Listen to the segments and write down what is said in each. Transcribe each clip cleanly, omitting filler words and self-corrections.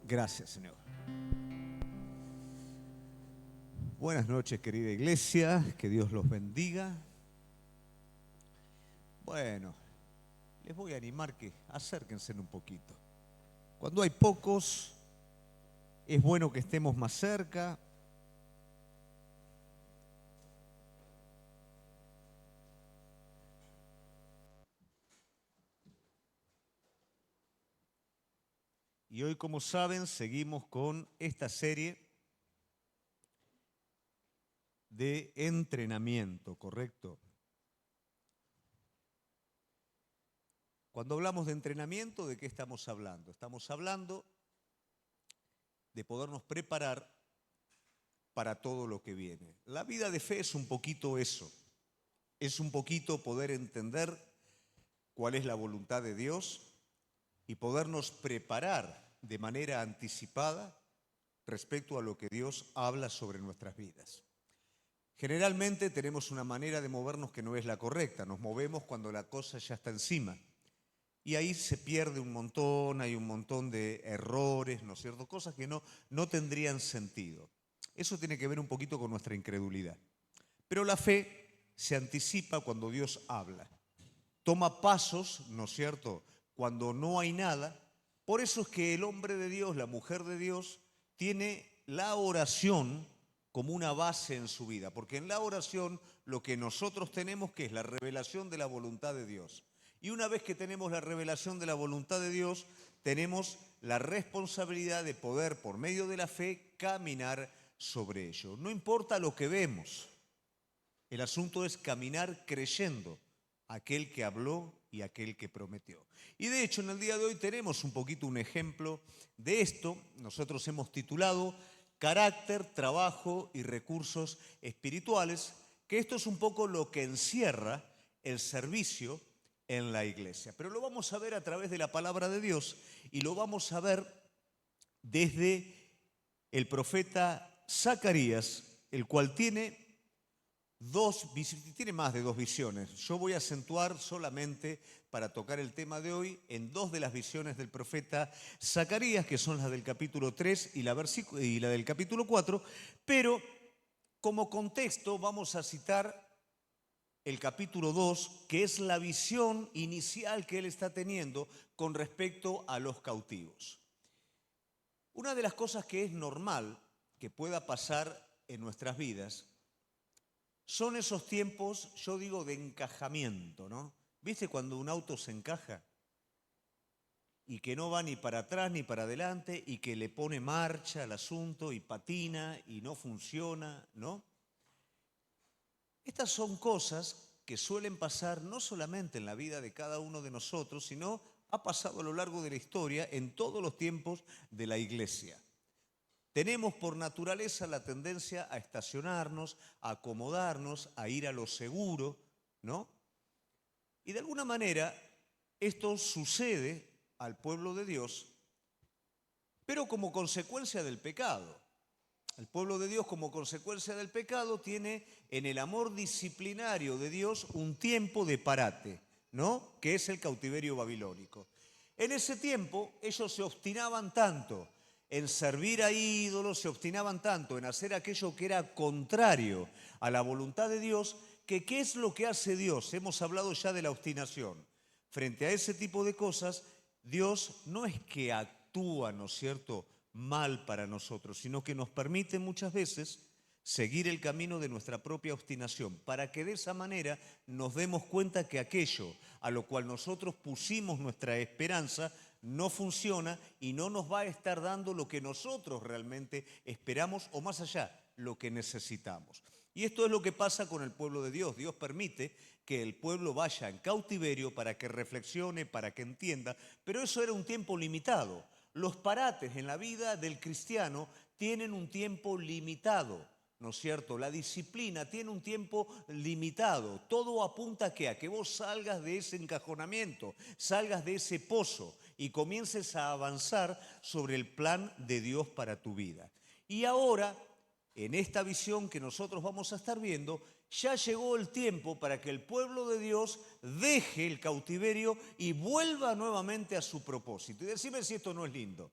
Gracias, Señor. Buenas noches, querida iglesia. Que Dios los bendiga. Bueno, les voy a animar que acérquense un poquito. Cuando hay pocos, es bueno que estemos más cerca. Y hoy, como saben, seguimos con esta serie de entrenamiento, ¿correcto? Cuando hablamos de entrenamiento, ¿de qué estamos hablando? Estamos hablando de podernos preparar para todo lo que viene. La vida de fe es un poquito eso, es un poquito poder entender cuál es la voluntad de Dios y podernos preparar de manera anticipada respecto a lo que Dios habla sobre nuestras vidas. Generalmente tenemos una manera de movernos que no es la correcta, nos movemos cuando la cosa ya está encima. Y ahí se pierde un montón, hay un montón de errores, ¿no es cierto? Cosas que no tendrían sentido. Eso tiene que ver un poquito con nuestra incredulidad. Pero la fe se anticipa cuando Dios habla. Toma pasos, ¿no es cierto?, cuando no hay nada. Por eso es que el hombre de Dios, la mujer de Dios, tiene la oración como una base en su vida. Porque en la oración lo que nosotros tenemos que es la revelación de la voluntad de Dios. Y una vez que tenemos la revelación de la voluntad de Dios, tenemos la responsabilidad de poder, por medio de la fe, caminar sobre ello. No importa lo que vemos, el asunto es caminar creyendo aquel que habló y aquel que prometió. Y de hecho, en el día de hoy tenemos un poquito un ejemplo de esto. Nosotros hemos titulado Carácter, Trabajo y Recursos Espirituales, que esto es un poco lo que encierra el servicio en la iglesia. Pero lo vamos a ver a través de la palabra de Dios y lo vamos a ver desde el profeta Zacarías, el cual tiene más de dos visiones. Yo voy a acentuar solamente para tocar el tema de hoy en dos de las visiones del profeta Zacarías, que son las del capítulo 3 y la del capítulo 4, pero como contexto vamos a citar el capítulo 2, que es la visión inicial que él está teniendo con respecto a los cautivos. Una de las cosas que es normal que pueda pasar en nuestras vidas son esos tiempos, yo digo, de encajamiento, ¿no? ¿Viste cuando un auto se encaja y que no va ni para atrás ni para adelante y que le pone marcha al asunto y patina y no funciona, ¿no? Estas son cosas que suelen pasar no solamente en la vida de cada uno de nosotros, sino ha pasado a lo largo de la historia en todos los tiempos de la iglesia. Tenemos por naturaleza la tendencia a estacionarnos, a acomodarnos, a ir a lo seguro, ¿no? Y de alguna manera esto sucede al pueblo de Dios, pero como consecuencia del pecado. El pueblo de Dios, como consecuencia del pecado, tiene en el amor disciplinario de Dios un tiempo de parate, ¿no? Que es el cautiverio babilónico. En ese tiempo ellos se obstinaban tanto en servir a ídolos, se obstinaban tanto en hacer aquello que era contrario a la voluntad de Dios, que ¿qué es lo que hace Dios? Hemos hablado ya de la obstinación. Frente a ese tipo de cosas, Dios no es que actúa, ¿no es cierto?, mal para nosotros, sino que nos permite muchas veces seguir el camino de nuestra propia obstinación, para que de esa manera nos demos cuenta que aquello a lo cual nosotros pusimos nuestra esperanza no funciona y no nos va a estar dando lo que nosotros realmente esperamos o más allá, lo que necesitamos. Y esto es lo que pasa con el pueblo de Dios. Dios permite que el pueblo vaya en cautiverio para que reflexione, para que entienda, pero eso era un tiempo limitado. Los parates en la vida del cristiano tienen un tiempo limitado, ¿no es cierto? La disciplina tiene un tiempo limitado. Todo apunta a que vos salgas de ese encajonamiento, salgas de ese pozo y comiences a avanzar sobre el plan de Dios para tu vida. Y ahora, en esta visión que nosotros vamos a estar viendo, ya llegó el tiempo para que el pueblo de Dios deje el cautiverio y vuelva nuevamente a su propósito. Y decime si esto no es lindo.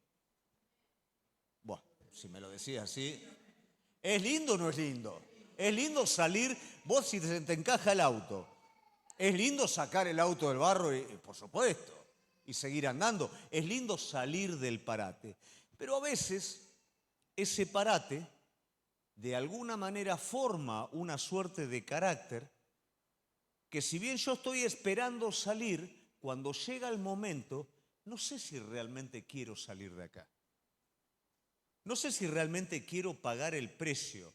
si me lo decís así. ¿Es lindo o no es lindo? Es lindo salir, vos si te encaja el auto, es lindo sacar el auto del barro, por supuesto, y seguir andando. Es lindo salir del parate. Pero a veces ese parate de alguna manera forma una suerte de carácter que si bien yo estoy esperando salir, cuando llega el momento, no sé si realmente quiero salir de acá. No sé si realmente quiero pagar el precio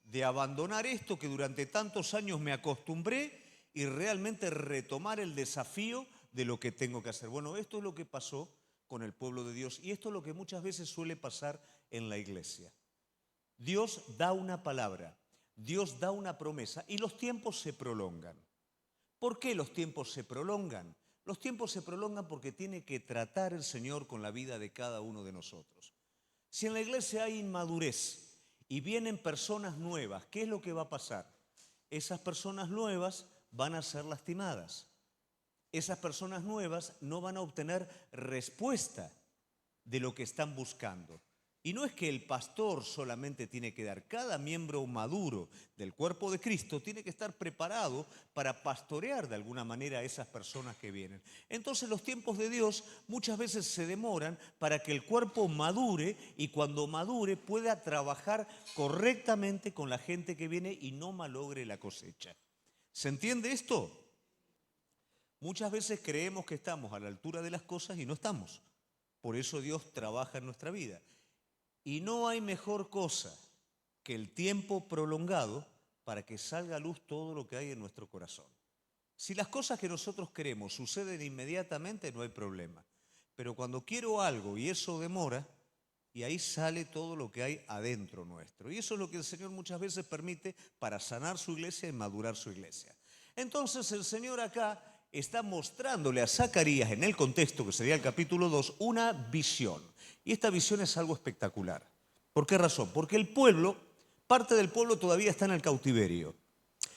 de abandonar esto que durante tantos años me acostumbré y realmente retomar el desafío de lo que tengo que hacer. Bueno, esto es lo que pasó con el pueblo de Dios y esto es lo que muchas veces suele pasar en la iglesia. Dios da una palabra, Dios da una promesa y los tiempos se prolongan. ¿Por qué los tiempos se prolongan? Los tiempos se prolongan porque tiene que tratar el Señor con la vida de cada uno de nosotros. Si en la iglesia hay inmadurez y vienen personas nuevas, ¿qué es lo que va a pasar? Esas personas nuevas van a ser lastimadas. Esas personas nuevas no van a obtener respuesta de lo que están buscando. Y no es que el pastor solamente tiene que dar, cada miembro maduro del cuerpo de Cristo tiene que estar preparado para pastorear de alguna manera a esas personas que vienen. Entonces los tiempos de Dios muchas veces se demoran para que el cuerpo madure y cuando madure pueda trabajar correctamente con la gente que viene y no malogre la cosecha. ¿Se entiende esto? Muchas veces creemos que estamos a la altura de las cosas y no estamos. Por eso Dios trabaja en nuestra vida. Y no hay mejor cosa que el tiempo prolongado para que salga a luz todo lo que hay en nuestro corazón. Si las cosas que nosotros queremos suceden inmediatamente, no hay problema. Pero cuando quiero algo y eso demora, y ahí sale todo lo que hay adentro nuestro. Y eso es lo que el Señor muchas veces permite para sanar su iglesia y madurar su iglesia. Entonces el Señor acá está mostrándole a Zacarías, en el contexto que sería el capítulo 2, una visión. Y esta visión es algo espectacular. ¿Por qué razón? Porque el pueblo, parte del pueblo todavía está en el cautiverio.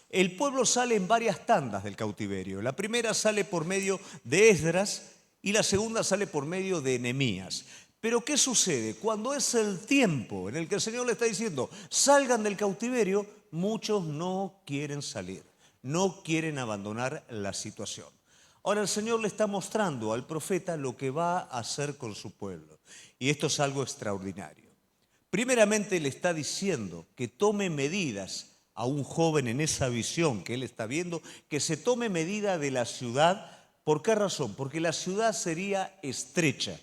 El pueblo sale en varias tandas del cautiverio. La primera sale por medio de Esdras y la segunda sale por medio de Nehemías. Pero ¿qué sucede? Cuando es el tiempo en el que el Señor le está diciendo, salgan del cautiverio, muchos no quieren salir, no quieren abandonar la situación. Ahora el Señor le está mostrando al profeta lo que va a hacer con su pueblo. Y esto es algo extraordinario. Primeramente le está diciendo que tome medidas a un joven en esa visión que él está viendo, que se tome medida de la ciudad. ¿Por qué razón? Porque la ciudad sería estrecha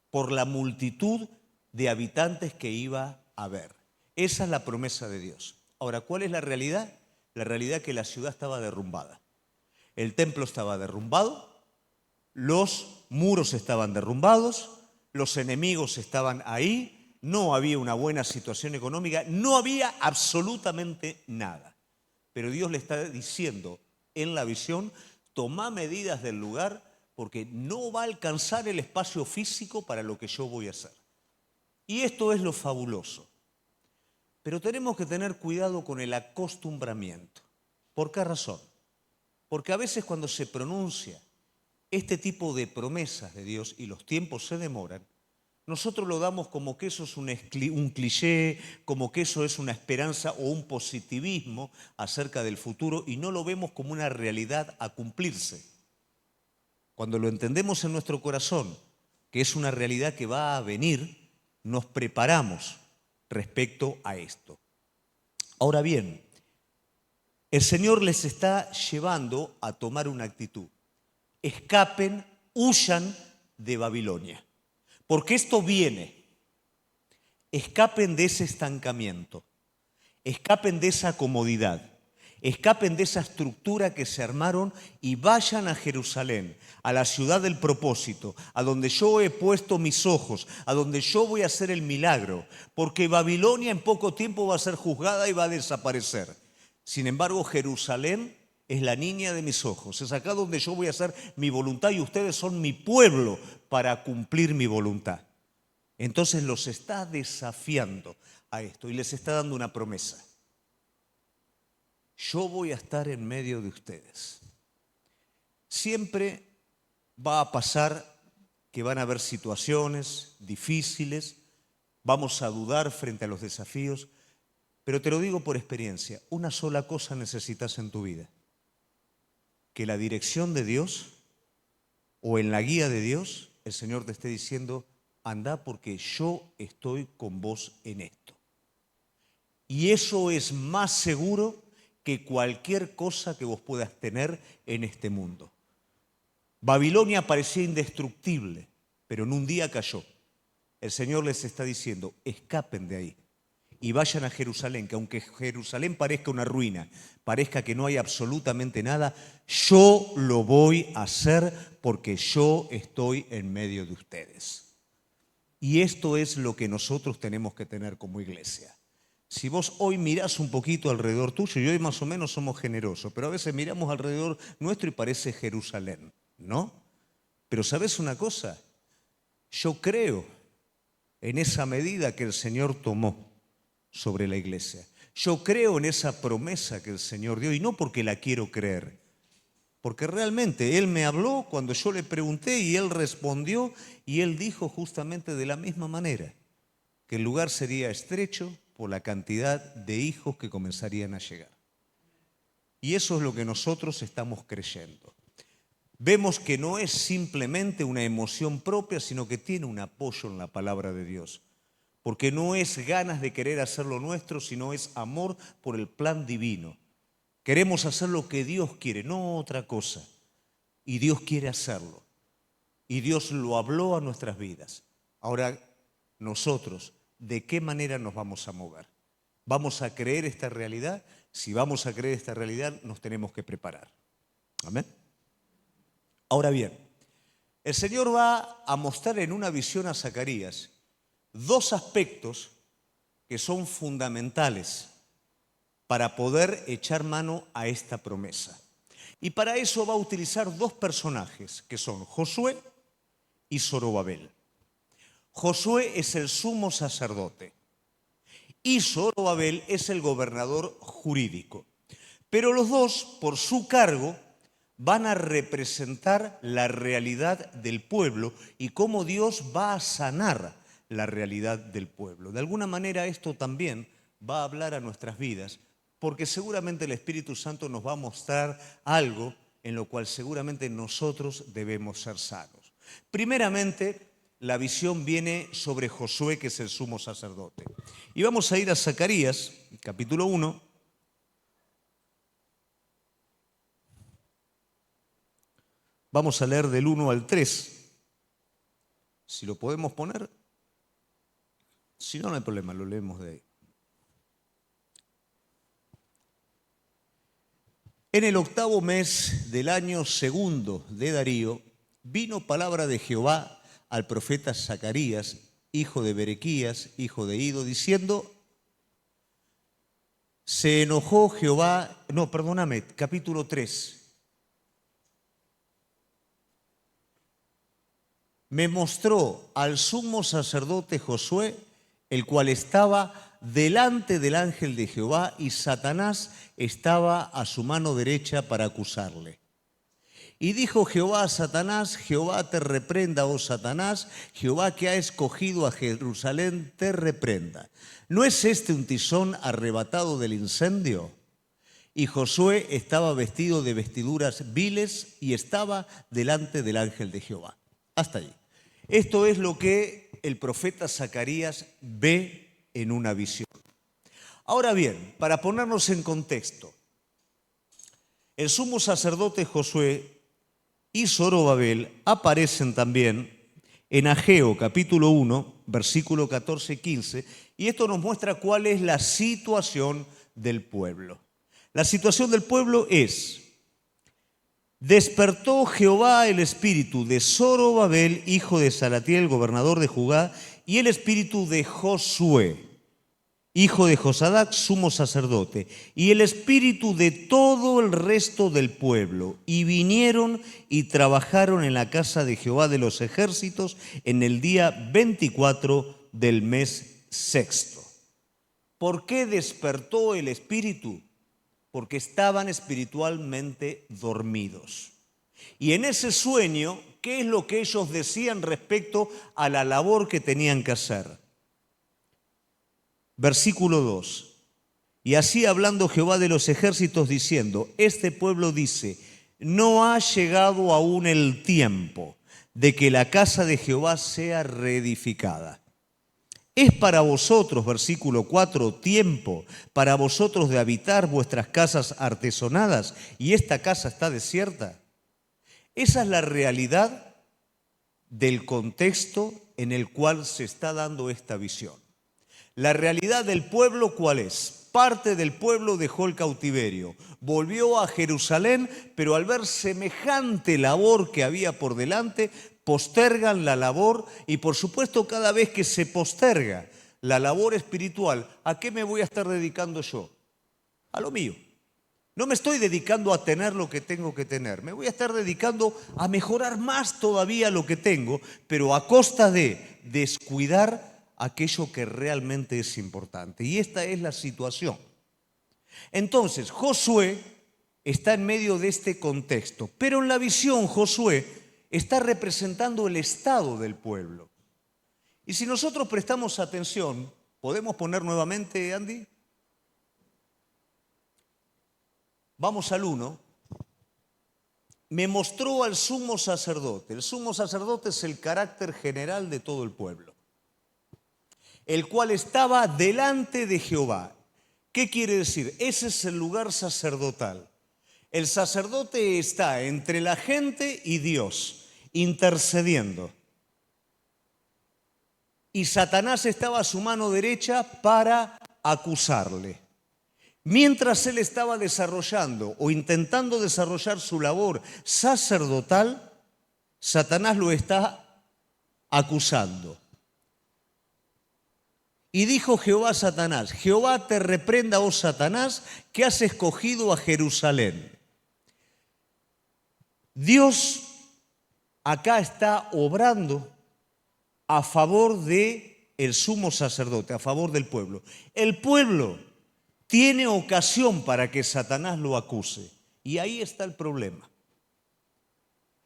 por la multitud de habitantes que iba a haber. Esa es la promesa de Dios. Ahora, ¿cuál es la realidad? La realidad es que la ciudad estaba derrumbada. El templo estaba derrumbado, los muros estaban derrumbados, los enemigos estaban ahí, no había una buena situación económica, no había absolutamente nada. Pero Dios le está diciendo en la visión, toma medidas del lugar porque no va a alcanzar el espacio físico para lo que yo voy a hacer. Y esto es lo fabuloso. Pero tenemos que tener cuidado con el acostumbramiento. ¿Por qué razón? Porque a veces cuando se pronuncia este tipo de promesas de Dios y los tiempos se demoran, nosotros lo damos como que eso es un cliché, como que eso es una esperanza o un positivismo acerca del futuro y no lo vemos como una realidad a cumplirse. Cuando lo entendemos en nuestro corazón, que es una realidad que va a venir, nos preparamos respecto a esto. Ahora bien, el Señor les está llevando a tomar una actitud. Escapen, huyan de Babilonia. Porque esto viene. Escapen de ese estancamiento. Escapen de esa comodidad. Escapen de esa estructura que se armaron y vayan a Jerusalén, a la ciudad del propósito, a donde yo he puesto mis ojos, a donde yo voy a hacer el milagro. Porque Babilonia en poco tiempo va a ser juzgada y va a desaparecer. Sin embargo, Jerusalén es la niña de mis ojos. Es acá donde yo voy a hacer mi voluntad y ustedes son mi pueblo para cumplir mi voluntad. Entonces los está desafiando a esto y les está dando una promesa. Yo voy a estar en medio de ustedes. Siempre va a pasar que van a haber situaciones difíciles, vamos a dudar frente a los desafíos, pero te lo digo por experiencia, una sola cosa necesitas en tu vida, que la dirección de Dios o en la guía de Dios, el Señor te esté diciendo, anda porque yo estoy con vos en esto. Y eso es más seguro que cualquier cosa que vos puedas tener en este mundo. Babilonia parecía indestructible, pero en un día cayó. El Señor les está diciendo, escapen de ahí y vayan a Jerusalén, que aunque Jerusalén parezca una ruina, parezca que no hay absolutamente nada, yo lo voy a hacer porque yo estoy en medio de ustedes. Y esto es lo que nosotros tenemos que tener como iglesia. Si vos hoy mirás un poquito alrededor tuyo, y hoy más o menos somos generosos, pero a veces miramos alrededor nuestro y parece Jerusalén, ¿no? Pero ¿sabés una cosa? Yo creo en esa medida que el Señor tomó sobre la iglesia. Yo creo en esa promesa que el Señor dio, y no porque la quiero creer, porque realmente Él me habló cuando yo le pregunté y Él respondió, y Él dijo justamente de la misma manera, que el lugar sería estrecho por la cantidad de hijos que comenzarían a llegar. Y eso es lo que nosotros estamos creyendo. Vemos que no es simplemente una emoción propia, sino que tiene un apoyo en la palabra de Dios. Porque no es ganas de querer hacer lo nuestro, sino es amor por el plan divino. Queremos hacer lo que Dios quiere, no otra cosa. Y Dios quiere hacerlo. Y Dios lo habló a nuestras vidas. Ahora, nosotros, ¿de qué manera nos vamos a mover? ¿Vamos a creer esta realidad? Si vamos a creer esta realidad, nos tenemos que preparar. Amén. Ahora bien, el Señor va a mostrar en una visión a Zacarías dos aspectos que son fundamentales para poder echar mano a esta promesa. Y para eso va a utilizar dos personajes, que son Josué y Zorobabel. Josué es el sumo sacerdote y Zorobabel es el gobernador jurídico. Pero los dos, por su cargo, van a representar la realidad del pueblo y cómo Dios va a sanar la realidad del pueblo. De alguna manera esto también va a hablar a nuestras vidas, porque seguramente el Espíritu Santo nos va a mostrar algo en lo cual seguramente nosotros debemos ser sanos. Primeramente, la visión viene sobre Josué, que es el sumo sacerdote. Y vamos a ir a Zacarías, capítulo 1. Vamos a leer del 1 al 3. Si lo podemos poner. Si no, no hay problema, lo leemos de ahí. En el 8º mes del año segundo de Darío, vino palabra de Jehová al profeta Zacarías, hijo de Berequías, hijo de Ido, diciendo, se enojó Jehová, no, perdóname, capítulo 3. Me mostró al sumo sacerdote Josué, el cual estaba delante del ángel de Jehová, y Satanás estaba a su mano derecha para acusarle. Y dijo Jehová a Satanás, Jehová te reprenda, oh Satanás, Jehová que ha escogido a Jerusalén te reprenda. ¿No es este un tizón arrebatado del incendio? Y Josué estaba vestido de vestiduras viles y estaba delante del ángel de Jehová. Hasta allí. Esto es lo que el profeta Zacarías ve en una visión. Ahora bien, para ponernos en contexto, el sumo sacerdote Josué y Zorobabel aparecen también en Ageo capítulo 1, versículo 14 y 15, y esto nos muestra cuál es la situación del pueblo. La situación del pueblo es: despertó Jehová el espíritu de Zorobabel, hijo de Salatiel, gobernador de Judá, y el espíritu de Josué, hijo de Josadac, sumo sacerdote, y el espíritu de todo el resto del pueblo, y vinieron y trabajaron en la casa de Jehová de los ejércitos en el día 24 del mes sexto. ¿Por qué despertó el espíritu? Porque estaban espiritualmente dormidos. Y en ese sueño, ¿qué es lo que ellos decían respecto a la labor que tenían que hacer? Versículo 2. Y así hablando Jehová de los ejércitos diciendo, este pueblo dice, no ha llegado aún el tiempo de que la casa de Jehová sea reedificada. Es para vosotros, versículo 4, tiempo para vosotros de habitar vuestras casas artesonadas y esta casa está desierta. Esa es la realidad del contexto en el cual se está dando esta visión. La realidad del pueblo, ¿cuál es? Parte del pueblo dejó el cautiverio, volvió a Jerusalén, pero al ver semejante labor que había por delante, postergan la labor y por supuesto cada vez que se posterga la labor espiritual, ¿a qué me voy a estar dedicando yo? A lo mío. No me estoy dedicando a tener lo que tengo que tener, me voy a estar dedicando a mejorar más todavía lo que tengo, pero a costa de descuidar aquello que realmente es importante. Y esta es la situación. Entonces, Josué está en medio de este contexto, pero en la visión Josué está representando el estado del pueblo. Y si nosotros prestamos atención, ¿podemos poner nuevamente, Andy? Vamos al 1. Me mostró al sumo sacerdote. El sumo sacerdote es el carácter general de todo el pueblo, el cual estaba delante de Jehová. ¿Qué quiere decir? Ese es el lugar sacerdotal. El sacerdote está entre la gente y Dios, intercediendo. Y Satanás estaba a su mano derecha para acusarle. Mientras él estaba desarrollando o intentando desarrollar su labor sacerdotal, Satanás lo está acusando. Y dijo Jehová a Satanás, Jehová te reprenda, oh Satanás, que has escogido a Jerusalén. Dios acá está obrando a favor del sumo sacerdote, a favor del pueblo. El pueblo tiene ocasión para que Satanás lo acuse. Y ahí está el problema.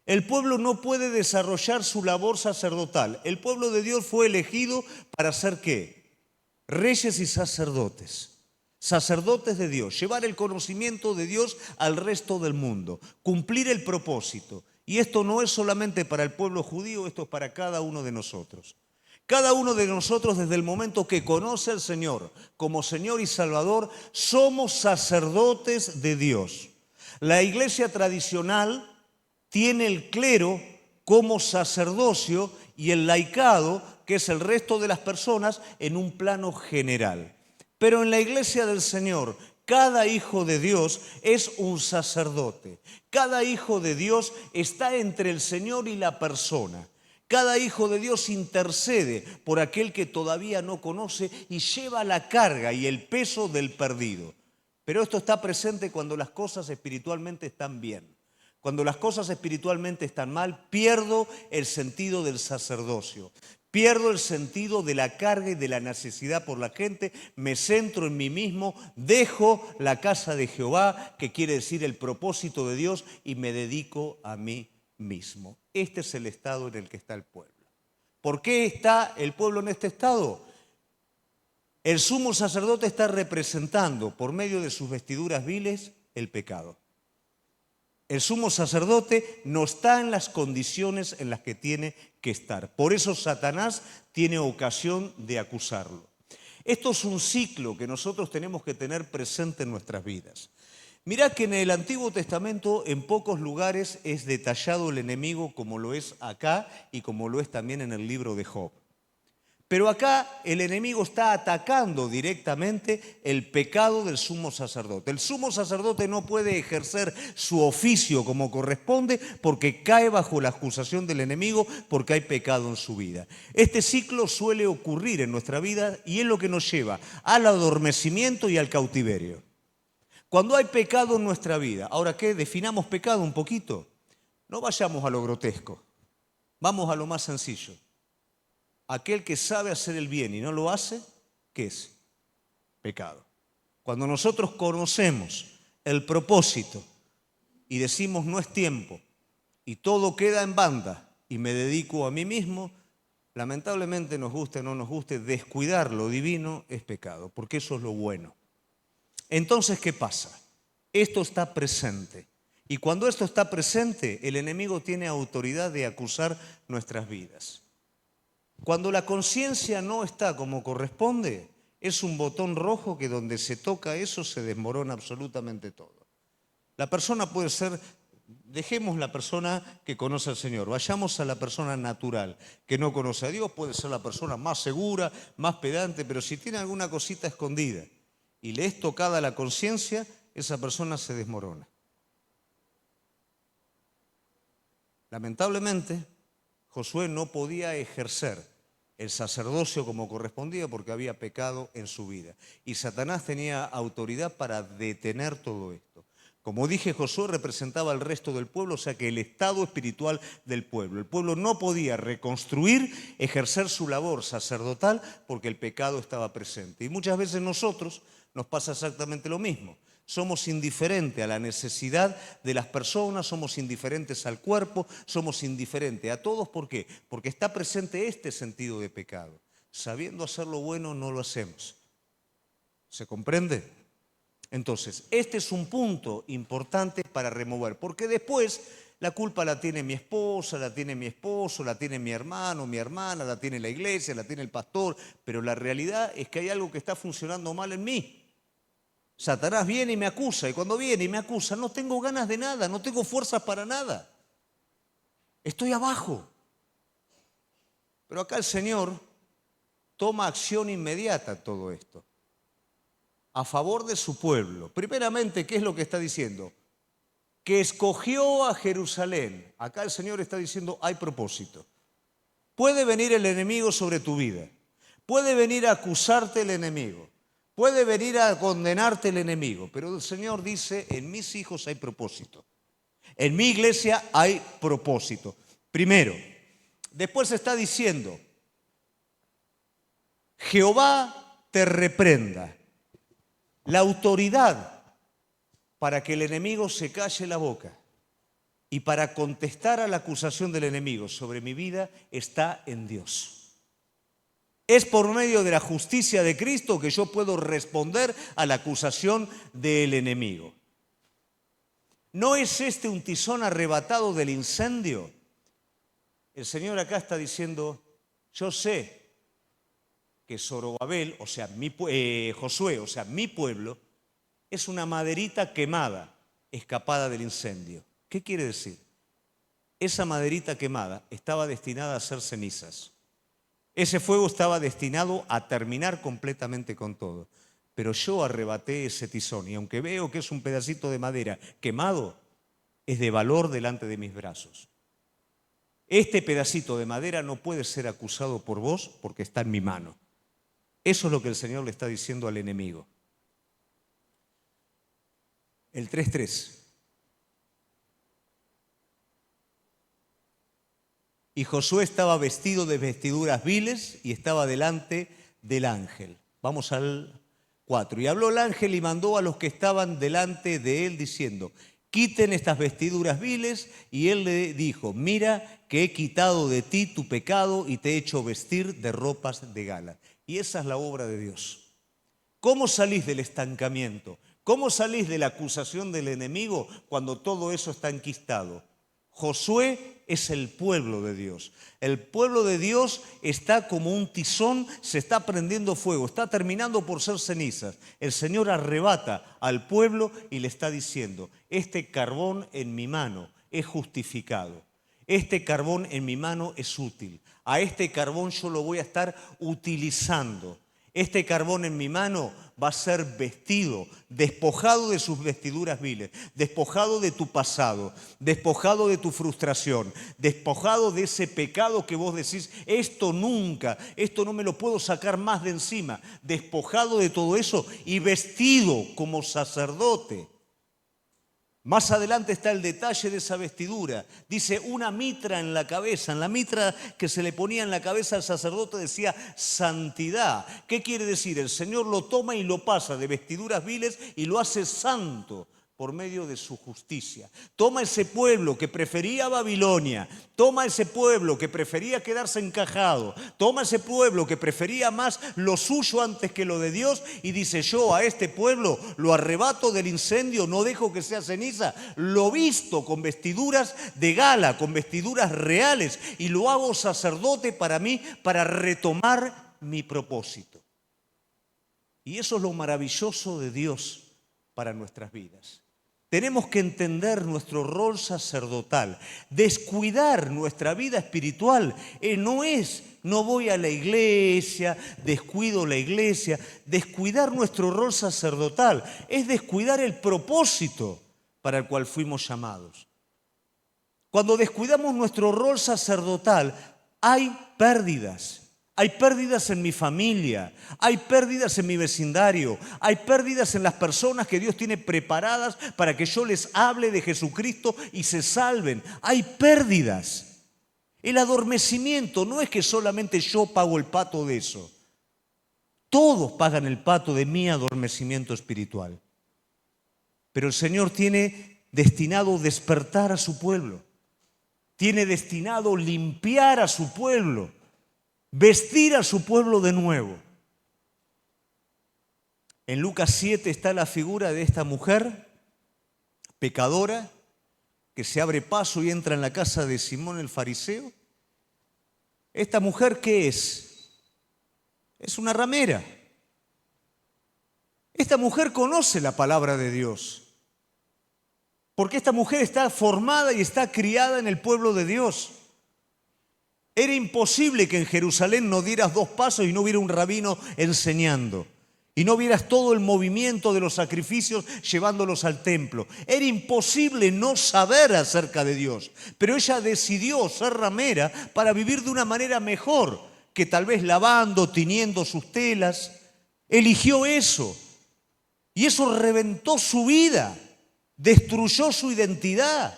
El pueblo no puede desarrollar su labor sacerdotal. El pueblo de Dios fue elegido para ser ¿qué? Reyes y sacerdotes. Sacerdotes de Dios. Llevar el conocimiento de Dios al resto del mundo. Cumplir el propósito. Y esto no es solamente para el pueblo judío, esto es para cada uno de nosotros. Cada uno de nosotros desde el momento que conoce al Señor como Señor y Salvador, somos sacerdotes de Dios. La iglesia tradicional tiene el clero como sacerdocio y el laicado, que es el resto de las personas, en un plano general. Pero en la iglesia del Señor, cada hijo de Dios es un sacerdote. Cada hijo de Dios está entre el Señor y la persona. Cada hijo de Dios intercede por aquel que todavía no conoce y lleva la carga y el peso del perdido. Pero esto está presente cuando las cosas espiritualmente están bien. Cuando las cosas espiritualmente están mal, pierdo el sentido del sacerdocio. Pierdo el sentido de la carga y de la necesidad por la gente, me centro en mí mismo, dejo la casa de Jehová, que quiere decir el propósito de Dios, y me dedico a mí mismo. Este es el estado en el que está el pueblo. ¿Por qué está el pueblo en este estado? El sumo sacerdote está representando por medio de sus vestiduras viles el pecado. El sumo sacerdote no está en las condiciones en las que tiene que estar. Por eso Satanás tiene ocasión de acusarlo. Esto es un ciclo que nosotros tenemos que tener presente en nuestras vidas. Mirá que en el Antiguo Testamento en pocos lugares es detallado el enemigo como lo es acá y como lo es también en el libro de Job. Pero acá el enemigo está atacando directamente el pecado del sumo sacerdote. El sumo sacerdote no puede ejercer su oficio como corresponde porque cae bajo la acusación del enemigo porque hay pecado en su vida. Este ciclo suele ocurrir en nuestra vida y es lo que nos lleva al adormecimiento y al cautiverio. Cuando hay pecado en nuestra vida, ¿ahora qué? Definamos pecado un poquito. No vayamos a lo grotesco, vamos a lo más sencillo. Aquel que sabe hacer el bien y no lo hace, ¿qué es? Pecado. Cuando nosotros conocemos el propósito y decimos no es tiempo y todo queda en banda y me dedico a mí mismo, Lamentablemente, nos guste o no nos guste, descuidar lo divino es pecado, porque eso es lo bueno. Entonces, ¿qué pasa? Esto está presente. Y cuando esto está presente, el enemigo tiene autoridad de acusar nuestras vidas. Cuando la conciencia no está como corresponde, es un botón rojo que donde se toca eso se desmorona absolutamente todo. La persona puede ser, dejemos la persona que conoce al Señor, vayamos a la persona natural que no conoce a Dios, puede ser la persona más segura, más pedante, pero si tiene alguna cosita escondida y le es tocada la conciencia, esa persona se desmorona. Lamentablemente, Josué no podía ejercer el sacerdocio como correspondía porque había pecado en su vida. Y Satanás tenía autoridad para detener todo esto. Como dije, Josué representaba al resto del pueblo, o sea que el estado espiritual del pueblo. El pueblo no podía reconstruir, ejercer su labor sacerdotal porque el pecado estaba presente. Y muchas veces nosotros nos pasa exactamente lo mismo. Somos indiferentes a la necesidad de las personas, somos indiferentes al cuerpo, somos indiferentes a todos. ¿Por qué? Porque está presente este sentido de pecado. Sabiendo hacer lo bueno, no lo hacemos. ¿Se comprende? Entonces, este es un punto importante para remover, porque después la culpa la tiene mi esposa, la tiene mi esposo, la tiene mi hermano, mi hermana, la tiene la iglesia, la tiene el pastor, pero la realidad es que hay algo que está funcionando mal en mí. Satanás viene y me acusa, y cuando viene y me acusa, no tengo ganas de nada, no tengo fuerzas para nada. Estoy abajo. Pero acá el Señor toma acción inmediata en todo esto, a favor de su pueblo. Primeramente, ¿qué es lo que está diciendo? Que escogió a Jerusalén. Acá el Señor está diciendo, hay propósito. Puede venir el enemigo sobre tu vida, puede venir a acusarte el enemigo, puede venir a condenarte el enemigo, pero el Señor dice, en mis hijos hay propósito. En mi iglesia hay propósito. Primero. Después está diciendo, Jehová te reprenda. La autoridad para que el enemigo se calle la boca y para contestar a la acusación del enemigo sobre mi vida está en Dios. Es por medio de la justicia de Cristo que yo puedo responder a la acusación del enemigo. ¿No es este un tizón arrebatado del incendio? El Señor acá está diciendo, yo sé que Zorobabel, o sea, Josué, o sea, mi pueblo, es una maderita quemada, escapada del incendio. ¿Qué quiere decir? Esa maderita quemada estaba destinada a ser cenizas. Ese fuego estaba destinado a terminar completamente con todo. Pero yo arrebaté ese tizón y aunque veo que es un pedacito de madera quemado, es de valor delante de mis brazos. Este pedacito de madera no puede ser acusado por vos porque está en mi mano. Eso es lo que el Señor le está diciendo al enemigo. El 3:3. Y Josué estaba vestido de vestiduras viles y estaba delante del ángel. Vamos al 4. Y habló el ángel y mandó a los que estaban delante de él diciendo, quiten estas vestiduras viles. Y él le dijo, mira que he quitado de ti tu pecado y te he hecho vestir de ropas de gala. Y esa es la obra de Dios. ¿Cómo salís del estancamiento? ¿Cómo salís de la acusación del enemigo cuando todo eso está enquistado? Josué es el pueblo de Dios. El pueblo de Dios está como un tizón, se está prendiendo fuego, está terminando por ser cenizas. El Señor arrebata al pueblo y le está diciendo, este carbón en mi mano es justificado. Este carbón en mi mano es útil. A este carbón yo lo voy a estar utilizando. Este carbón en mi mano va a ser vestido, despojado de sus vestiduras viles, despojado de tu pasado, despojado de tu frustración, despojado de ese pecado que vos decís, esto nunca, esto no me lo puedo sacar más de encima, despojado de todo eso y vestido como sacerdote. Más adelante está el detalle de esa vestidura. Dice una mitra en la cabeza. En la mitra que se le ponía en la cabeza al sacerdote decía santidad. ¿Qué quiere decir? El Señor lo toma y lo pasa de vestiduras viles y lo hace santo. por medio de su justicia. Toma ese pueblo que prefería Babilonia, toma ese pueblo que prefería quedarse encajado, toma ese pueblo que prefería más lo suyo antes que lo de Dios y dice: yo a este pueblo lo arrebato del incendio, no dejo que sea ceniza, lo visto con vestiduras de gala, con vestiduras reales y lo hago sacerdote para mí, para retomar mi propósito. Y eso es lo maravilloso de Dios para nuestras vidas. Tenemos que entender nuestro rol sacerdotal. Descuidar nuestra vida espiritual no voy a la iglesia, descuido la iglesia. Descuidar nuestro rol sacerdotal es descuidar el propósito para el cual fuimos llamados. Cuando descuidamos nuestro rol sacerdotal, hay pérdidas. Hay pérdidas en mi familia, hay pérdidas en mi vecindario, hay pérdidas en las personas que Dios tiene preparadas para que yo les hable de Jesucristo y se salven. Hay pérdidas. El adormecimiento no es que solamente yo pago el pato de eso. Todos pagan el pato de mi adormecimiento espiritual. Pero el Señor tiene destinado despertar a su pueblo. Tiene destinado limpiar a su pueblo. Vestir a su pueblo de nuevo. En Lucas 7 está la figura de esta mujer pecadora que se abre paso y entra en la casa de Simón el fariseo. ¿Esta mujer qué es? Es una ramera. Esta mujer conoce la palabra de Dios, porque esta mujer está formada y está criada en el pueblo de Dios. Era imposible que en Jerusalén no dieras 2 pasos y no hubiera un rabino enseñando. Y no vieras todo el movimiento de los sacrificios llevándolos al templo. Era imposible no saber acerca de Dios. Pero ella decidió ser ramera para vivir de una manera mejor, que tal vez lavando, tiñendo sus telas. Eligió eso. Y eso reventó su vida, destruyó su identidad.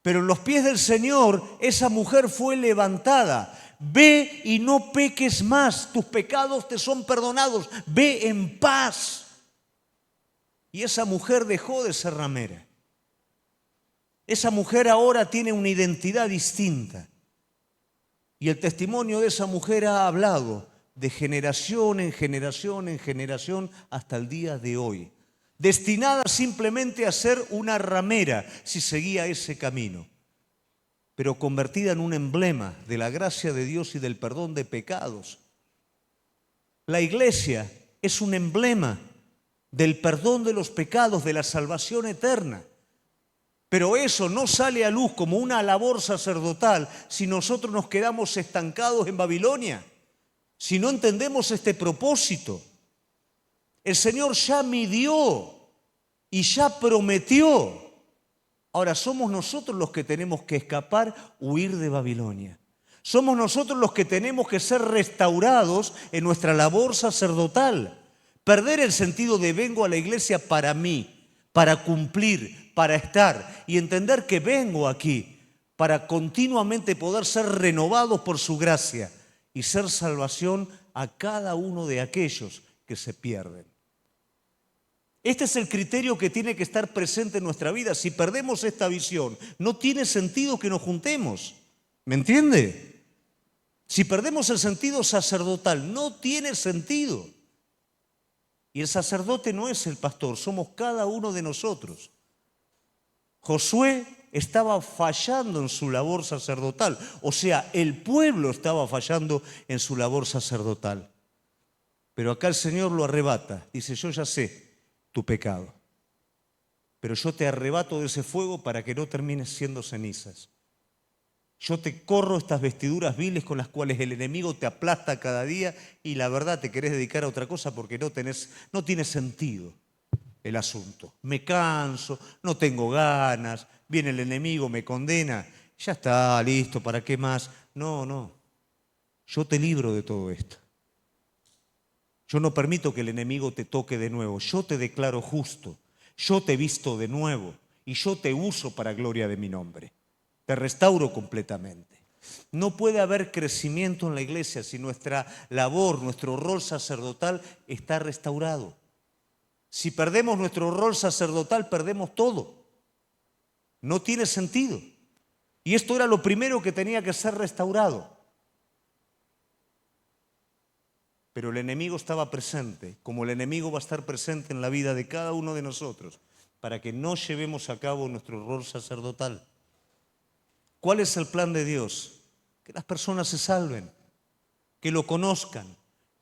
Pero en los pies del Señor, esa mujer fue levantada. Ve y no peques más, tus pecados te son perdonados, ve en paz. Y esa mujer dejó de ser ramera. Esa mujer ahora tiene una identidad distinta. Y el testimonio de esa mujer ha hablado de generación en generación en generación hasta el día de hoy. Destinada simplemente a ser una ramera si seguía ese camino, pero convertida en un emblema de la gracia de Dios y del perdón de pecados. La iglesia es un emblema del perdón de los pecados, de la salvación eterna. Pero eso no sale a luz como una labor sacerdotal si nosotros nos quedamos estancados en Babilonia, si no entendemos este propósito. El Señor ya midió y ya prometió. Ahora somos nosotros los que tenemos que escapar, huir de Babilonia. Somos nosotros los que tenemos que ser restaurados en nuestra labor sacerdotal. Perder el sentido de vengo a la iglesia para mí, para cumplir, para estar y entender que vengo aquí para continuamente poder ser renovados por su gracia y ser salvación a cada uno de aquellos que se pierden. Este es el criterio que tiene que estar presente en nuestra vida. Si perdemos esta visión, no tiene sentido que nos juntemos. ¿Me entiende? Si perdemos el sentido sacerdotal, no tiene sentido. Y el sacerdote no es el pastor, somos cada uno de nosotros. Josué estaba fallando en su labor sacerdotal, o sea, el pueblo estaba fallando en su labor sacerdotal. Pero acá el Señor lo arrebata, dice: yo ya sé tu pecado, pero yo te arrebato de ese fuego para que no termines siendo cenizas. Yo te corro estas vestiduras viles con las cuales el enemigo te aplasta cada día y la verdad te querés dedicar a otra cosa porque no tiene sentido el asunto. Me canso, no tengo ganas, viene el enemigo, me condena, ya está, listo, ¿para qué más? No, yo te libro de todo esto. Yo no permito que el enemigo te toque de nuevo. Yo te declaro justo. Yo te visto de nuevo y yo te uso para gloria de mi nombre. Te restauro completamente. No puede haber crecimiento en la iglesia si nuestra labor, nuestro rol sacerdotal está restaurado. Si perdemos nuestro rol sacerdotal, perdemos todo. No tiene sentido. Y esto era lo primero que tenía que ser restaurado. Pero el enemigo estaba presente, como el enemigo va a estar presente en la vida de cada uno de nosotros, para que no llevemos a cabo nuestro rol sacerdotal. ¿Cuál es el plan de Dios? Que las personas se salven, que lo conozcan,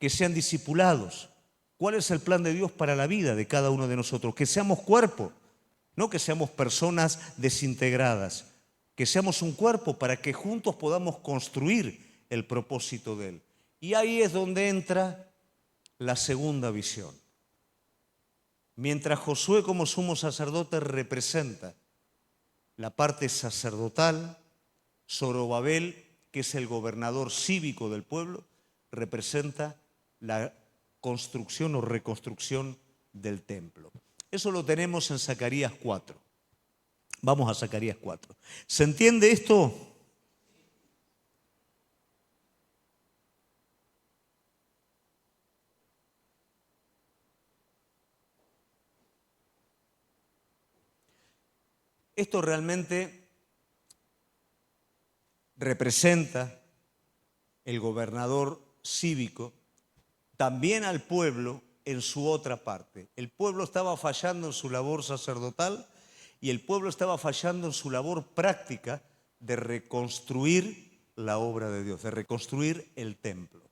que sean discipulados. ¿Cuál es el plan de Dios para la vida de cada uno de nosotros? Que seamos cuerpo, no que seamos personas desintegradas, que seamos un cuerpo para que juntos podamos construir el propósito de Él. Y ahí es donde entra la segunda visión. Mientras Josué como sumo sacerdote representa la parte sacerdotal, Zorobabel, que es el gobernador cívico del pueblo, representa la construcción o reconstrucción del templo. Eso lo tenemos en Zacarías 4. Vamos a Zacarías 4. ¿Se entiende esto? Esto realmente representa el gobernador cívico, también al pueblo en su otra parte. El pueblo estaba fallando en su labor sacerdotal y el pueblo estaba fallando en su labor práctica de reconstruir la obra de Dios, de reconstruir el templo.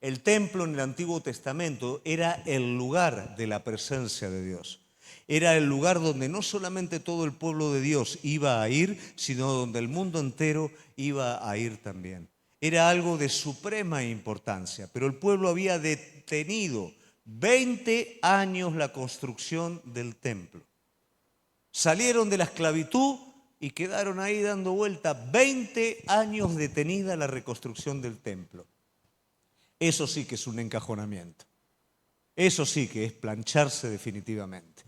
El templo en el Antiguo Testamento era el lugar de la presencia de Dios. Era el lugar donde no solamente todo el pueblo de Dios iba a ir, sino donde el mundo entero iba a ir también. Era algo de suprema importancia, pero el pueblo había detenido 20 años la construcción del templo. Salieron de la esclavitud y quedaron ahí dando vuelta 20 años detenida la reconstrucción del templo. Eso sí que es un encajonamiento. Eso sí que es plancharse definitivamente.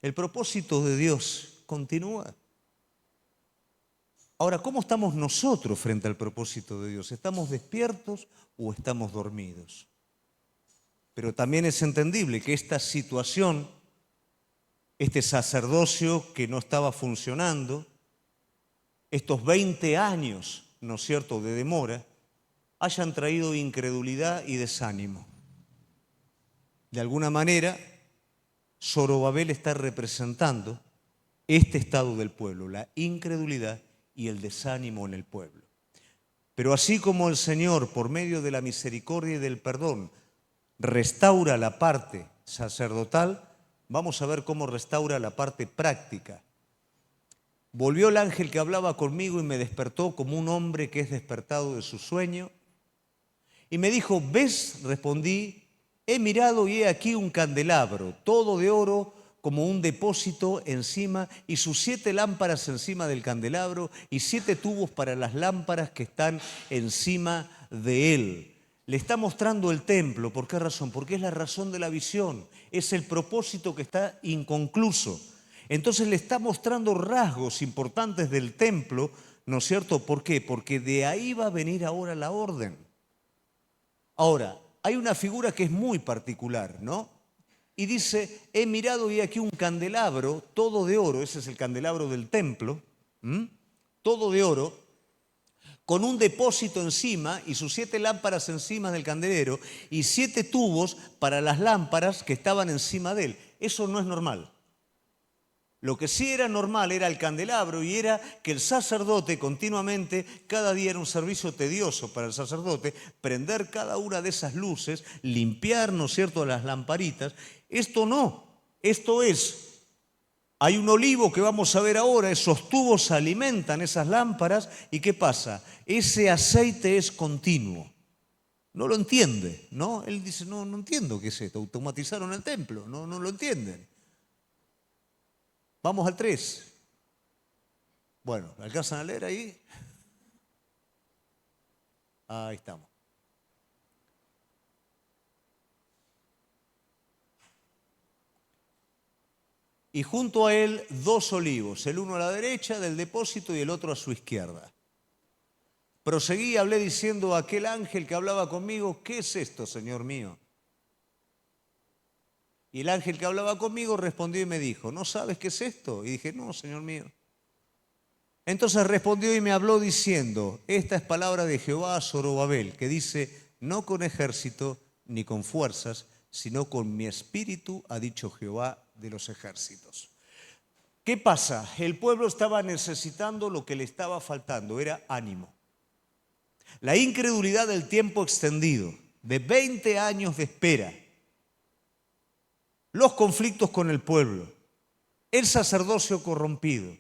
El propósito de Dios continúa. Ahora, ¿cómo estamos nosotros frente al propósito de Dios? ¿Estamos despiertos o estamos dormidos? Pero también es entendible que esta situación, este sacerdocio que no estaba funcionando, estos 20 años, ¿no es cierto?, de demora, hayan traído incredulidad y desánimo. De alguna manera, Zorobabel está representando este estado del pueblo, la incredulidad y el desánimo en el pueblo. Pero así como el Señor, por medio de la misericordia y del perdón, restaura la parte sacerdotal, vamos a ver cómo restaura la parte práctica. Volvió el ángel que hablaba conmigo y me despertó como un hombre que es despertado de su sueño. Y me dijo, ¿ves? Respondí, he mirado y he aquí un candelabro, todo de oro, como un depósito encima, y sus 7 lámparas encima del candelabro, y 7 tubos para las lámparas que están encima de él. Le está mostrando el templo. ¿Por qué razón? Porque es la razón de la visión, es el propósito que está inconcluso. Entonces le está mostrando rasgos importantes del templo, ¿no es cierto? ¿Por qué? Porque de ahí va a venir ahora la orden. Ahora, hay una figura que es muy particular, ¿no? Y dice, he mirado y aquí un candelabro, todo de oro, ese es el candelabro del templo, todo de oro, con un depósito encima y sus 7 lámparas encima del candelero y 7 tubos para las lámparas que estaban encima de él. Eso no es normal. Lo que sí era normal era el candelabro y era que el sacerdote continuamente, cada día era un servicio tedioso para el sacerdote, prender cada una de esas luces, limpiar, ¿no es cierto?, las lamparitas. Esto no, esto es, hay un olivo que vamos a ver ahora, esos tubos alimentan esas lámparas y ¿qué pasa? Ese aceite es continuo. No lo entiende, ¿no? Él dice, no entiendo qué es esto, automatizaron el templo, no lo entienden. Vamos al 3. Bueno, ¿alcanzan a leer ahí? Ahí estamos. Y junto a él 2 olivos, el uno a la derecha del depósito y el otro a su izquierda. Proseguí y hablé diciendo a aquel ángel que hablaba conmigo, ¿qué es esto, Señor mío? Y el ángel que hablaba conmigo respondió y me dijo, ¿no sabes qué es esto? Y dije, no, Señor mío. Entonces respondió y me habló diciendo, esta es palabra de Jehová a Zorobabel, que dice, no con ejército ni con fuerzas, sino con mi espíritu, ha dicho Jehová de los ejércitos. ¿Qué pasa? El pueblo estaba necesitando lo que le estaba faltando, era ánimo. La incredulidad del tiempo extendido, de 20 años de espera, los conflictos con el pueblo, el sacerdocio corrompido,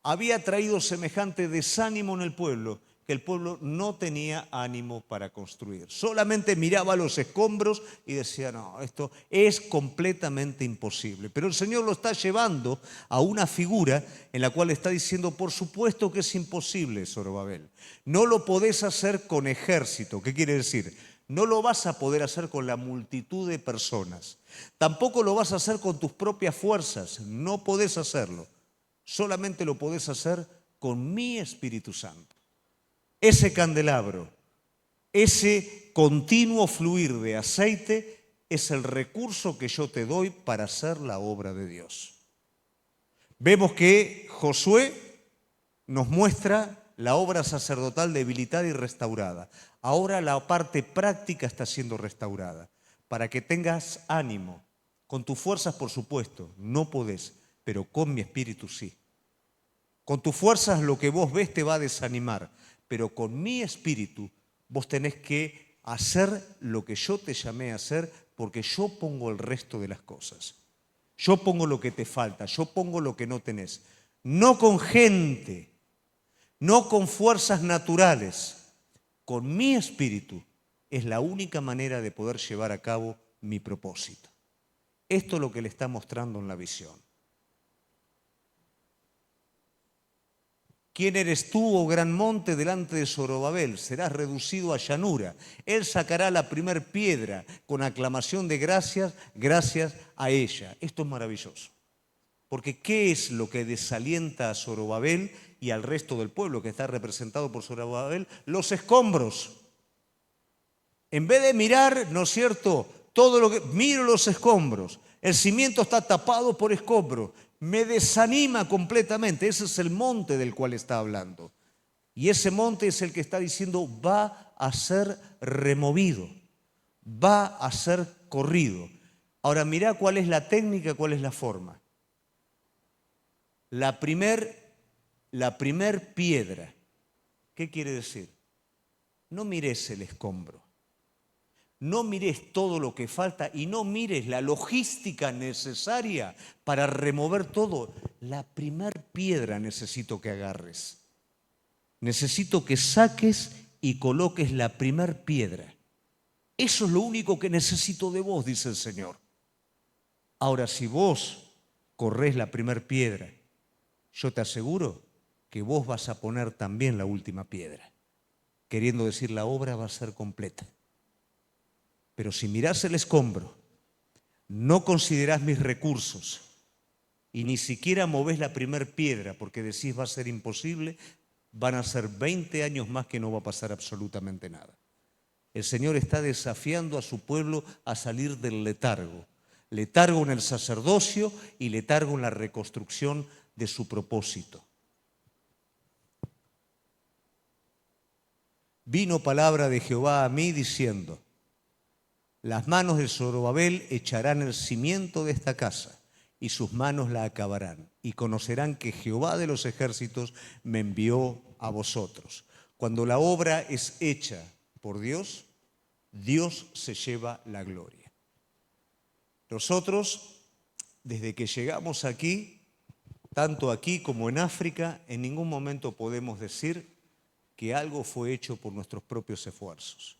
había traído semejante desánimo en el pueblo que el pueblo no tenía ánimo para construir. Solamente miraba los escombros y decía, no, esto es completamente imposible. Pero el Señor lo está llevando a una figura en la cual está diciendo, por supuesto que es imposible, Zorobabel. No lo podés hacer con ejército. ¿Qué quiere decir? No lo vas a poder hacer con la multitud de personas. Tampoco lo vas a hacer con tus propias fuerzas. No podés hacerlo. Solamente lo podés hacer con mi Espíritu Santo. Ese candelabro, ese continuo fluir de aceite es el recurso que yo te doy para hacer la obra de Dios. Vemos que Josué nos muestra la obra sacerdotal debilitada y restaurada. Ahora la parte práctica está siendo restaurada. Para que tengas ánimo, con tus fuerzas por supuesto, no podés, pero con mi espíritu sí. Con tus fuerzas lo que vos ves te va a desanimar, pero con mi espíritu vos tenés que hacer lo que yo te llamé a hacer porque yo pongo el resto de las cosas. Yo pongo lo que te falta, yo pongo lo que no tenés. No con gente, no con fuerzas naturales, con mi espíritu es la única manera de poder llevar a cabo mi propósito. Esto es lo que le está mostrando en la visión. ¿Quién eres tú, oh gran monte, delante de Zorobabel? Serás reducido a llanura. Él sacará la primer piedra con aclamación de gracias, gracias a ella. Esto es maravilloso. Porque ¿qué es lo que desalienta a Zorobabel y al resto del pueblo que está representado por Zorobabel? Los escombros. En vez de mirar, ¿no es cierto?, todo lo que... Miro los escombros. El cimiento está tapado por escombros. Me desanima completamente. Ese es el monte del cual está hablando. Y ese monte es el que está diciendo va a ser removido, va a ser corrido. Ahora mirá cuál es la técnica, cuál es la forma. La primer piedra, ¿qué quiere decir? No mires el escombro. No mires todo lo que falta y no mires la logística necesaria para remover todo. La primer piedra necesito que agarres. Necesito que saques y coloques la primer piedra. Eso es lo único que necesito de vos, dice el Señor. Ahora, si vos corres la primer piedra, yo te aseguro que vos vas a poner también la última piedra. Queriendo decir, la obra va a ser completa. Pero si mirás el escombro, no considerás mis recursos y ni siquiera movés la primer piedra porque decís va a ser imposible, van a ser 20 años más que no va a pasar absolutamente nada. El Señor está desafiando a su pueblo a salir del letargo. Letargo en el sacerdocio y letargo en la reconstrucción de su propósito. Vino palabra de Jehová a mí diciendo, las manos de Zorobabel echarán el cimiento de esta casa y sus manos la acabarán y conocerán que Jehová de los ejércitos me envió a vosotros. Cuando la obra es hecha por Dios, Dios se lleva la gloria. Nosotros, desde que llegamos aquí, tanto aquí como en África, en ningún momento podemos decir que algo fue hecho por nuestros propios esfuerzos.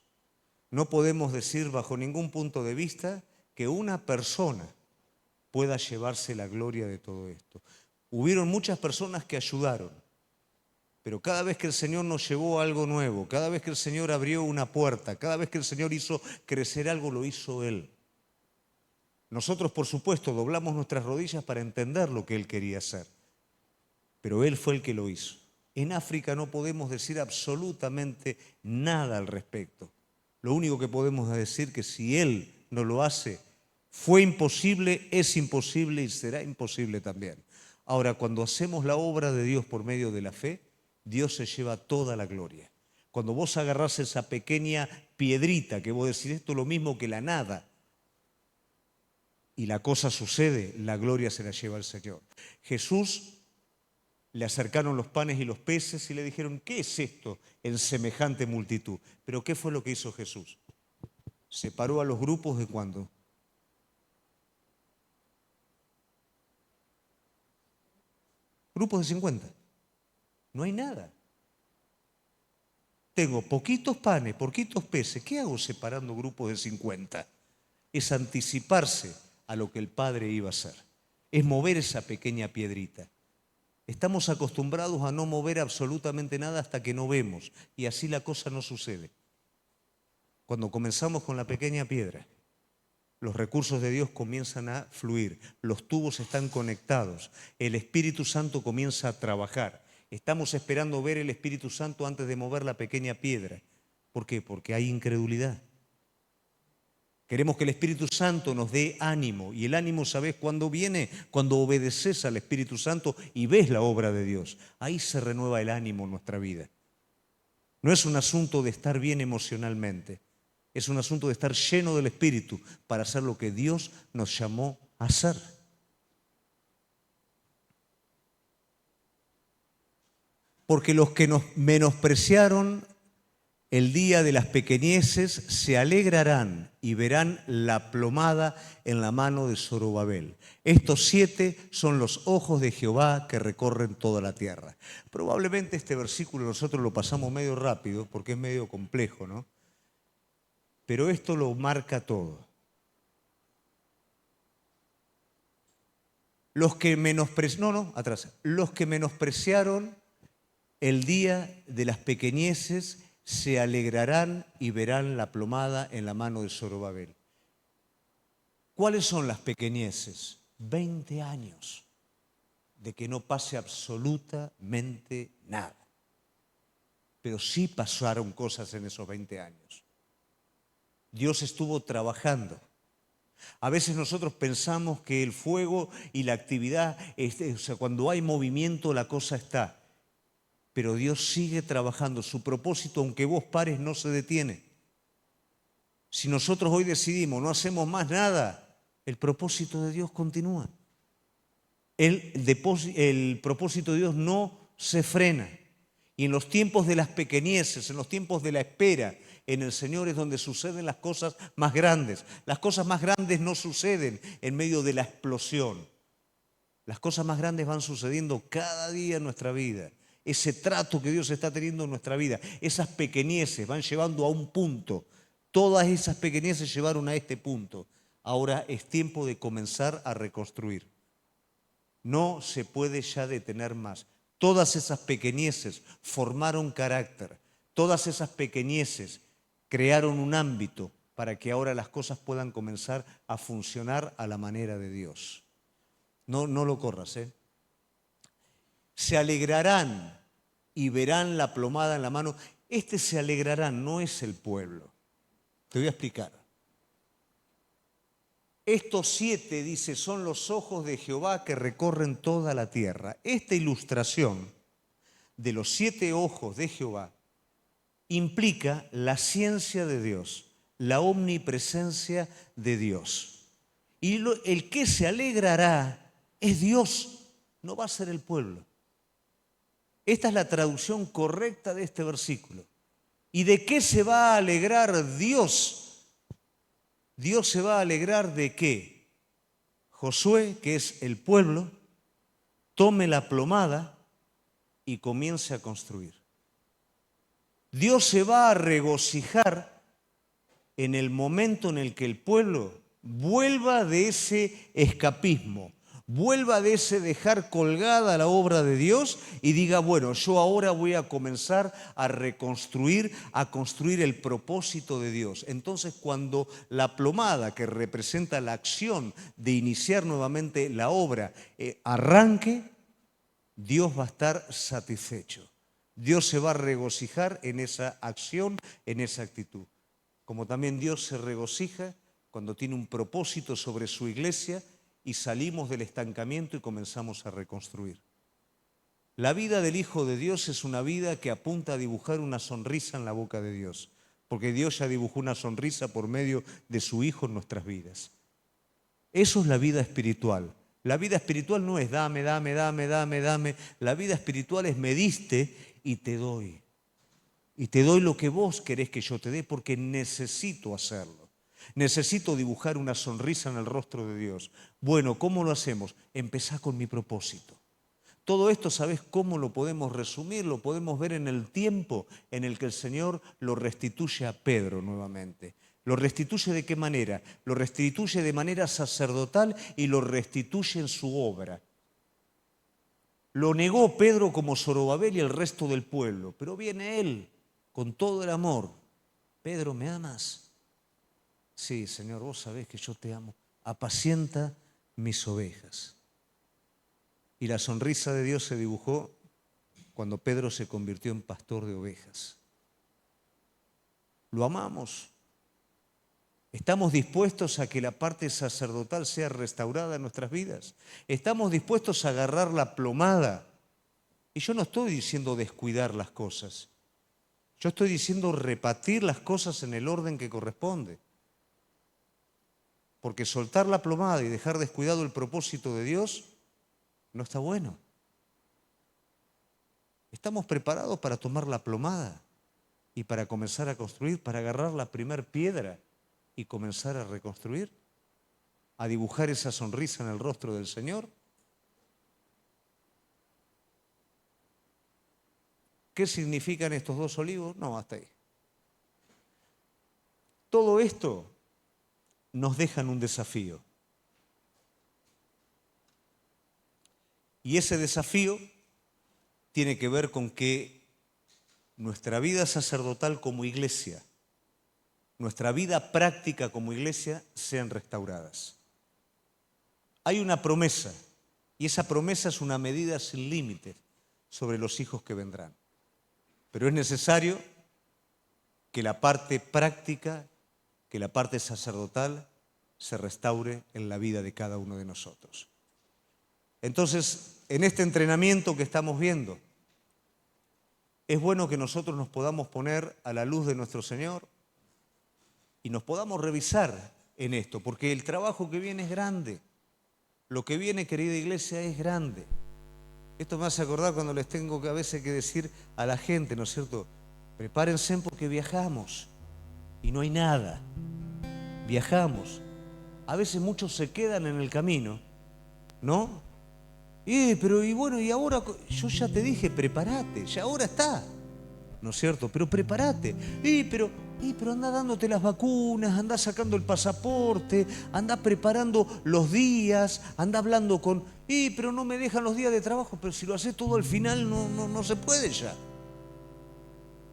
No podemos decir bajo ningún punto de vista que una persona pueda llevarse la gloria de todo esto. Hubieron muchas personas que ayudaron, pero cada vez que el Señor nos llevó a algo nuevo, cada vez que el Señor abrió una puerta, cada vez que el Señor hizo crecer algo, lo hizo Él. Nosotros, por supuesto, doblamos nuestras rodillas para entender lo que Él quería hacer, pero Él fue el que lo hizo. En África no podemos decir absolutamente nada al respecto. Lo único que podemos decir es que si Él no lo hace, Fue imposible, es imposible y será imposible también. Ahora, cuando hacemos la obra de Dios por medio de la fe, Dios se lleva toda la gloria. Cuando vos agarrás esa pequeña piedrita que vos decís, esto es lo mismo que la nada, y la cosa sucede, la gloria se la lleva el Señor. Jesús le acercaron los panes y los peces y le dijeron, ¿qué es esto en semejante multitud? Pero ¿qué fue lo que hizo Jesús? Separó a los grupos de cuándo. Grupos de 50. No hay nada. Tengo poquitos panes, poquitos peces. ¿Qué hago separando grupos de 50? Es anticiparse a lo que el Padre iba a hacer. Es mover esa pequeña piedrita. Estamos acostumbrados a no mover absolutamente nada hasta que no vemos. Y así la cosa no sucede. Cuando comenzamos con la pequeña piedra, los recursos de Dios comienzan a fluir. Los tubos están conectados. El Espíritu Santo comienza a trabajar. Estamos esperando ver el Espíritu Santo antes de mover la pequeña piedra. ¿Por qué? Porque hay incredulidad. Queremos que el Espíritu Santo nos dé ánimo. Y el ánimo, ¿sabés cuándo viene? Cuando obedeces al Espíritu Santo y ves la obra de Dios. Ahí se renueva el ánimo en nuestra vida. No es un asunto de estar bien emocionalmente. Es un asunto de estar lleno del Espíritu para hacer lo que Dios nos llamó a hacer. Porque los que nos menospreciaron el día de las pequeñeces se alegrarán y verán la plomada en la mano de Zorobabel. Estos 7 son los ojos de Jehová que recorren toda la tierra. Probablemente este versículo nosotros lo pasamos medio rápido porque es medio complejo, ¿no? Pero esto lo marca todo. Los que menospreciaron el día de las pequeñeces se alegrarán y verán la plomada en la mano de Zorobabel. ¿Cuáles son las pequeñeces? 20 años de que no pase absolutamente nada. Pero sí pasaron cosas en esos 20 años. Dios estuvo trabajando. A veces nosotros pensamos que el fuego y la actividad, cuando hay movimiento la cosa está. Pero Dios sigue trabajando. Su propósito, aunque vos pares, no se detiene. Si nosotros hoy decidimos, no hacemos más nada, el propósito de Dios continúa. El propósito de Dios no se frena. Y en los tiempos de las pequeñeces, en los tiempos de la espera, en el Señor es donde suceden las cosas más grandes. Las cosas más grandes no suceden en medio de la explosión. Las cosas más grandes van sucediendo cada día en nuestra vida. Ese trato que Dios está teniendo en nuestra vida, esas pequeñeces van llevando a un punto. Todas esas pequeñeces llevaron a este punto. Ahora es tiempo de comenzar a reconstruir. No se puede ya detener más. Todas esas pequeñeces formaron carácter. Todas esas pequeñeces crearon un ámbito para que ahora las cosas puedan comenzar a funcionar a la manera de Dios. No lo corras, ¿eh? Se alegrarán y verán la plomada en la mano. Este se alegrarán no es el pueblo. Te voy a explicar. Estos 7, dice, son los ojos de Jehová que recorren toda la tierra. Esta ilustración de los 7 ojos de Jehová implica la ciencia de Dios, la omnipresencia de Dios. Y el que se alegrará es Dios, no va a ser el pueblo. Esta es la traducción correcta de este versículo. ¿Y de qué se va a alegrar Dios? Dios se va a alegrar de que Josué, que es el pueblo, tome la plomada y comience a construir. Dios se va a regocijar en el momento en el que el pueblo vuelva de ese escapismo, vuelva de ese dejar colgada la obra de Dios y diga, bueno, yo ahora voy a comenzar a reconstruir, a construir el propósito de Dios. Entonces, cuando la plomada, que representa la acción de iniciar nuevamente la obra, arranque, Dios va a estar satisfecho. Dios se va a regocijar en esa acción, en esa actitud. Como también Dios se regocija cuando tiene un propósito sobre su iglesia y salimos del estancamiento y comenzamos a reconstruir. La vida del Hijo de Dios es una vida que apunta a dibujar una sonrisa en la boca de Dios, porque Dios ya dibujó una sonrisa por medio de su Hijo en nuestras vidas. Eso es la vida espiritual. La vida espiritual no es dame, dame, dame, dame, dame. La vida espiritual es me diste y te doy. Y te doy lo que vos querés que yo te dé porque necesito hacerlo. Necesito dibujar una sonrisa en el rostro de Dios. Bueno, ¿cómo lo hacemos? Empezá con mi propósito. Todo esto, ¿sabes cómo lo podemos resumir? Lo podemos ver en el tiempo en el que el Señor lo restituye a Pedro nuevamente. ¿Lo restituye de qué manera? Lo restituye de manera sacerdotal y lo restituye en su obra. Lo negó Pedro como Zorobabel y el resto del pueblo, pero viene él con todo el amor. Pedro, ¿me amas? Sí, Señor, vos sabés que yo te amo. Apacienta mis ovejas. Y la sonrisa de Dios se dibujó cuando Pedro se convirtió en pastor de ovejas. Lo amamos. ¿Estamos dispuestos a que la parte sacerdotal sea restaurada en nuestras vidas? ¿Estamos dispuestos a agarrar la plomada? Y yo no estoy diciendo descuidar las cosas. Yo estoy diciendo repartir las cosas en el orden que corresponde. Porque soltar la plomada y dejar descuidado el propósito de Dios no está bueno. ¿Estamos preparados para tomar la plomada y para comenzar a construir, para agarrar la primer piedra y comenzar a reconstruir? ¿A dibujar esa sonrisa en el rostro del Señor? ¿Qué significan estos dos olivos? No, hasta ahí. Todo esto nos deja un desafío. Y ese desafío tiene que ver con que nuestra vida sacerdotal como iglesia, nuestra vida práctica como iglesia sean restauradas. Hay una promesa, y esa promesa es una medida sin límites sobre los hijos que vendrán. Pero es necesario que la parte práctica, que la parte sacerdotal se restaure en la vida de cada uno de nosotros. Entonces, en este entrenamiento que estamos viendo, es bueno que nosotros nos podamos poner a la luz de nuestro Señor y nos podamos revisar en esto, porque el trabajo que viene es grande. Lo que viene, querida iglesia, es grande. Esto me hace acordar cuando les tengo que a veces que decir a la gente, ¿no es cierto? Prepárense porque viajamos y no hay nada. Viajamos. A veces muchos se quedan en el camino, ¿no? Pero y bueno, y ahora yo ya te dije, prepárate, ya ahora está, ¿no es cierto? Pero prepárate. Pero anda dándote las vacunas, anda sacando el pasaporte, anda preparando los días, anda hablando con... pero no me dejan los días de trabajo, pero si lo haces todo al final no se puede ya.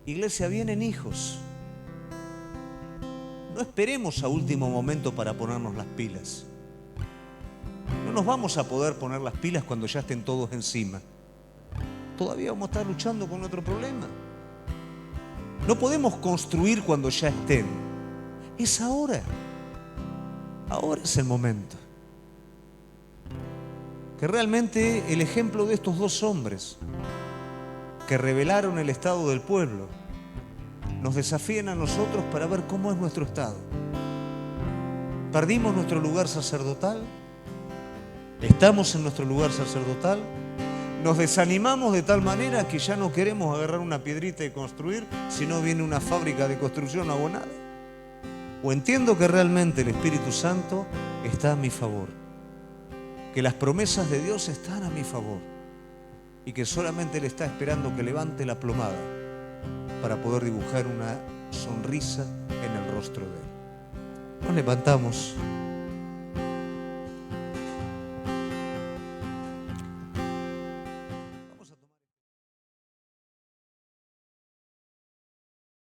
Iglesia, vienen hijos. No esperemos a último momento para ponernos las pilas. No nos vamos a poder poner las pilas cuando ya estén todos encima. Todavía vamos a estar luchando con otro problema. No podemos construir cuando ya estén. Es ahora. Ahora es el momento. Que realmente el ejemplo de estos dos hombres que revelaron el estado del pueblo nos desafíen a nosotros para ver cómo es nuestro estado. ¿Perdimos nuestro lugar sacerdotal? ¿Estamos en nuestro lugar sacerdotal? ¿Nos desanimamos de tal manera que ya no queremos agarrar una piedrita y construir, sino viene una fábrica de construcción abonada? ¿O entiendo que realmente el Espíritu Santo está a mi favor? Que las promesas de Dios están a mi favor y que solamente Él está esperando que levante la plomada para poder dibujar una sonrisa en el rostro de Él. Nos levantamos.